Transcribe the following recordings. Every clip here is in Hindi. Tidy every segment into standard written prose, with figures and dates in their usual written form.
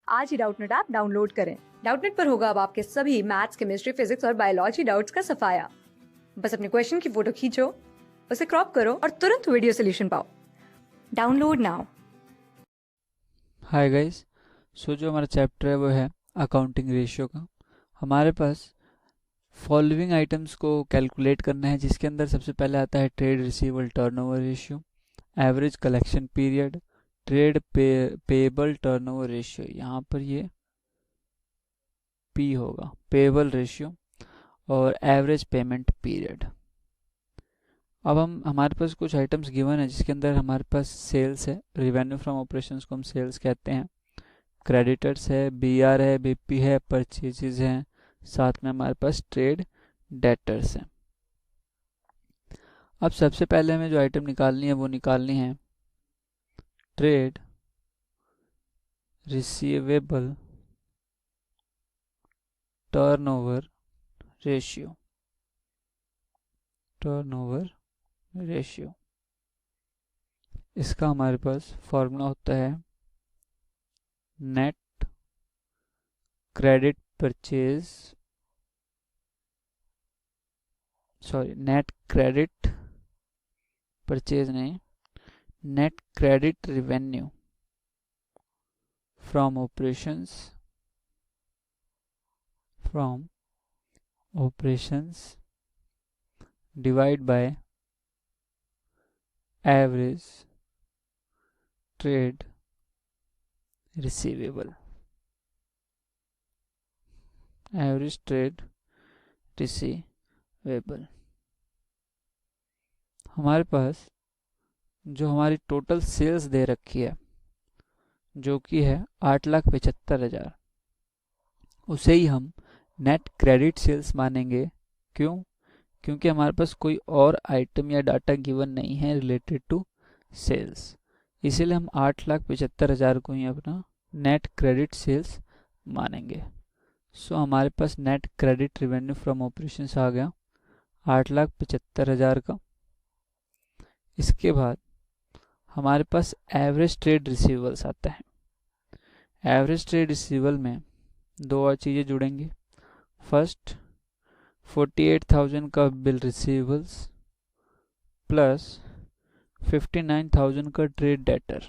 आज ही डाउटनेट ऐप डाउनलोड करें। डाउटनेट पर होगा अब आपके सभी मैथ्स, केमिस्ट्री, फिजिक्स और बायोलॉजी डाउट्स का सफाया। बस अपने क्वेश्चन की फोटो खींचो, उसे क्रॉप करो और तुरंत वीडियो सोल्यूशन पाओ। Download now. Hi guys. जो हमारा चैप्टर है वो है अकाउंटिंग रेशियो का। हमारे पास फॉलोइंग आइटम्स को कैलकुलेट करना है, जिसके अंदर सबसे पहले आता है trade receivable turnover ratio, average collection period, trade payable turnover ratio, यहाँ पर ये पी होगा, पेएबल रेशियो, और एवरेज पेमेंट पीरियड। अब हमारे पास कुछ आइटम्स गिवन है, जिसके अंदर हमारे पास सेल्स है, रिवेन्यू फ्रॉम ऑपरेशंस को हम सेल्स कहते हैं, क्रेडिटर्स है, बीआर है, बीपी है, परचेजेज हैं, साथ में हमारे पास ट्रेड डेटर्स हैं। अब सबसे पहले हमें जो आइटम निकालनी है वो निकालनी है trade receivable turnover ratio. Turnover ratio, इसका हमारे पास फॉर्मूला होता है net credit purchase, net credit purchase नहीं, net credit revenue from operations divide by average trade receivable। Average trade receivable, हमारे पास जो हमारी टोटल सेल्स दे रखी है, जो कि है 8,75,000, उसे ही हम नेट क्रेडिट सेल्स मानेंगे। क्यों? क्योंकि हमारे पास कोई और आइटम या डाटा गिवन नहीं है रिलेटेड टू सेल्स, इसीलिए हम 8,75,000 को ही अपना नेट क्रेडिट सेल्स मानेंगे। हमारे पास net credit revenue from operations आ गया 8,75,000 का। इसके बाद हमारे पास एवरेज ट्रेड रिसीवेबल्स आता है। एवरेज ट्रेड रिसीवेबल में दो और चीज़ें जुड़ेंगी। फर्स्ट, 48,000 का बिल रिसीवेबल्स प्लस 59,000 का ट्रेड डेटर,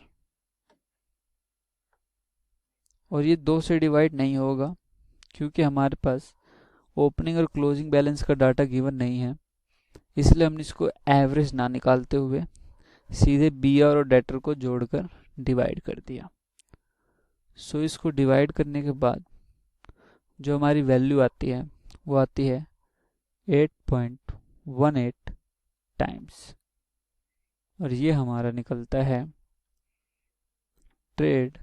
और ये 2 से डिवाइड नहीं होगा क्योंकि हमारे पास ओपनिंग और क्लोजिंग बैलेंस का डाटा गिवन नहीं है, इसलिए हमने इसको एवरेज ना निकालते हुए सीधे बीआर और डेटर को जोड़कर डिवाइड कर दिया। इसको डिवाइड करने के बाद जो हमारी वैल्यू आती है वो आती है 8.18 टाइम्स, और ये हमारा निकलता है ट्रेड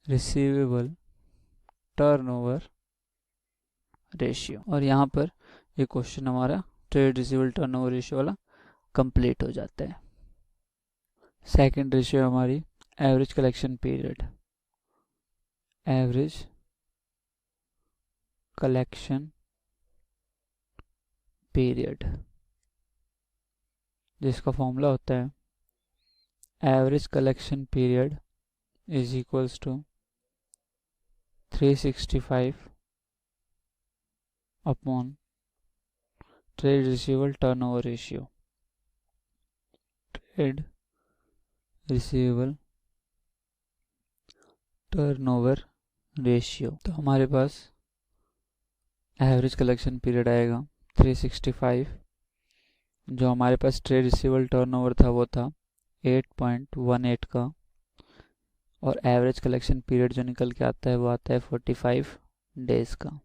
रिसीवेबल टर्नओवर रेशियो। और यहाँ पर ये क्वेश्चन हमारा ट्रेड रिसीवेबल टर्नओवर रेशियो वाला कंप्लीट हो जाता है। सेकंड रेशियो हमारी average collection period. Average collection period, जिसका फॉर्मूला होता है average collection period is equals to 365 upon trade receivable turnover ratio. Trade receivable turnover ratio, तो हमारे पास एवरेज कलेक्शन पीरियड आएगा 365, जो हमारे पास ट्रेड रिसीवेबल टर्नओवर था वो था 8.18 का, और एवरेज कलेक्शन पीरियड जो निकल के आता है वो आता है 45 डेज का।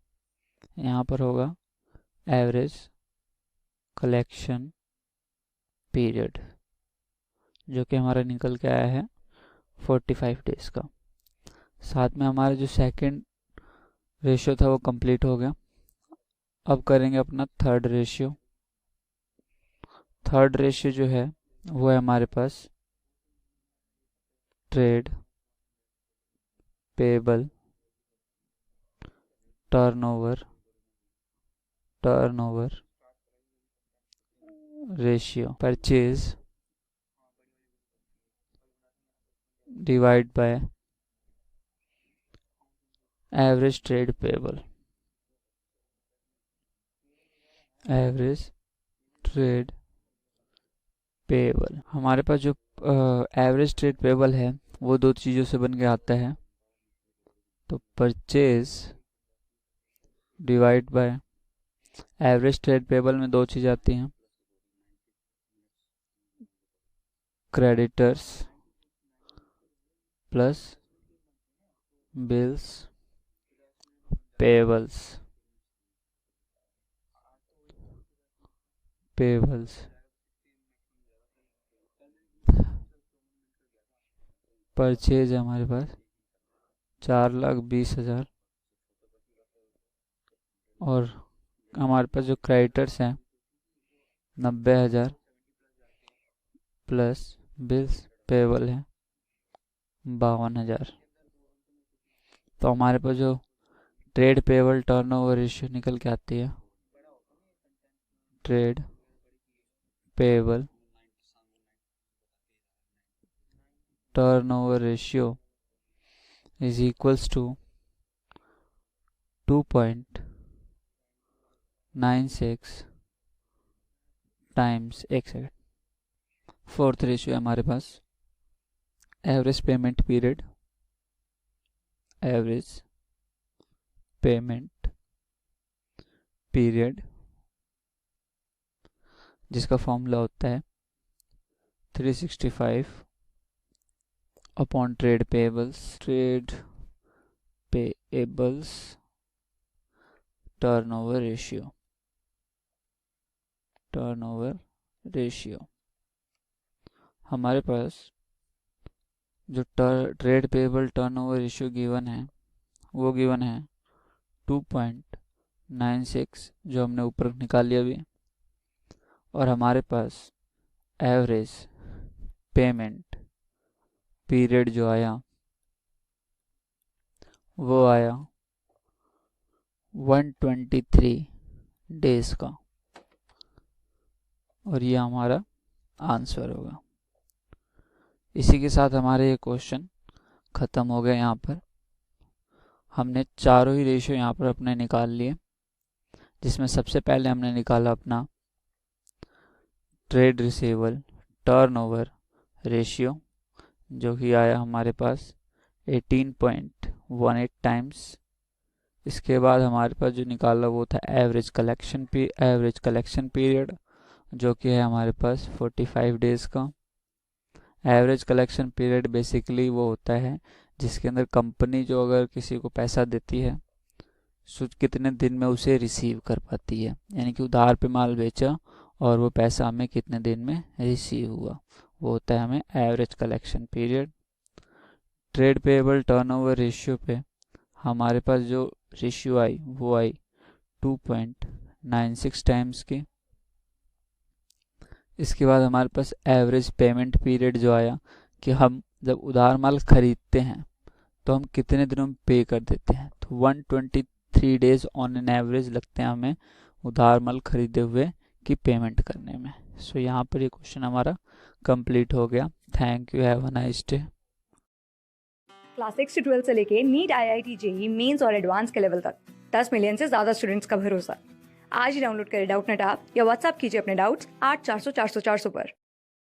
यहाँ पर होगा एवरेज कलेक्शन पीरियड, जो कि हमारा निकल के आया है 45 डेज का। साथ में हमारा जो सेकंड रेशियो था वो कंप्लीट हो गया। अब करेंगे अपना थर्ड रेशियो। थर्ड रेशियो जो है वो है हमारे पास trade payable turnover ratio, purchase divide by average trade payable, average trade payable. हमारे पास जो एवरेज ट्रेड पेबल है वो दो चीज़ों से बन के आता है, तो purchase divide by average trade payable में दो चीज़ आती हैं, creditors plus bills payables, purchase है हमारे पास 4,20,000 और हमारे पास जो क्रेडिटर्स हैं 90,000 प्लस बिल्स पेबल है 52,000। तो हमारे पास जो ट्रेड पेबल टर्नओवर रेशियो निकल के आती है, trade payable turnover ratio is equals to 2.96 times, एक सेकेंड, फोर्थ रेशियो है हमारे पास average payment period, average payment period जिसका फॉर्मूला होता है 365 upon trade payables turnover ratio. हमारे पास जो trade payable turnover ratio given है वो गिवन है 2.96 जो हमने ऊपर निकाल लिया अभी, और हमारे पास एवरेज पेमेंट पीरियड जो आया वो आया 123 डेज का, और ये हमारा आंसर होगा। इसी के साथ हमारे ये क्वेश्चन ख़त्म हो गए। यहाँ पर हमने चारों ही रेशियो यहाँ पर अपने निकाल लिए, जिसमें सबसे पहले हमने निकाला अपना ट्रेड रिसीवेबल टर्नओवर रेशियो जो कि आया हमारे पास 18.18 टाइम्स। इसके बाद हमारे पास जो निकाला वो था एवरेज कलेक्शन पीरियड जो कि है हमारे पास 45 डेज़ का। एवरेज कलेक्शन पीरियड बेसिकली वो होता है जिसके अंदर कंपनी जो अगर किसी को पैसा देती है सो कितने दिन में उसे रिसीव कर पाती है, यानी कि उधार पे माल बेचा और वो पैसा हमें कितने दिन में रिसीव हुआ, वो होता है हमें average collection period. Trade payable turnover ratio पे हमारे पास जो रेशियो आई वो आई 2.96 टाइम्स की। इसके बाद हमारे पास एवरेज पेमेंट पीरियड जो आया कि हम जब उधार माल खरीदते हैं तो हम कितने दिनों में पे कर देते हैं, तो 123 डेज ऑन एन एवरेज लगते हैं हमें उधार माल खरीदे हुए की पेमेंट करने में। सो यहाँ पर ये क्वेश्चन हमारा कंप्लीट हो गया। Thank you, have a nice day. Class 6 से 12 से लेके नीट, IIT, JEE मेंस और एडवांस के लेवल तक 10 मिलियन से ज्यादा स्टूडेंट्स का भरोसा। आज ही डाउनलोड करें डाउटनेट ऐप या व्हाट्सएप कीजिए अपने डाउट्स 8400 400 400 पर।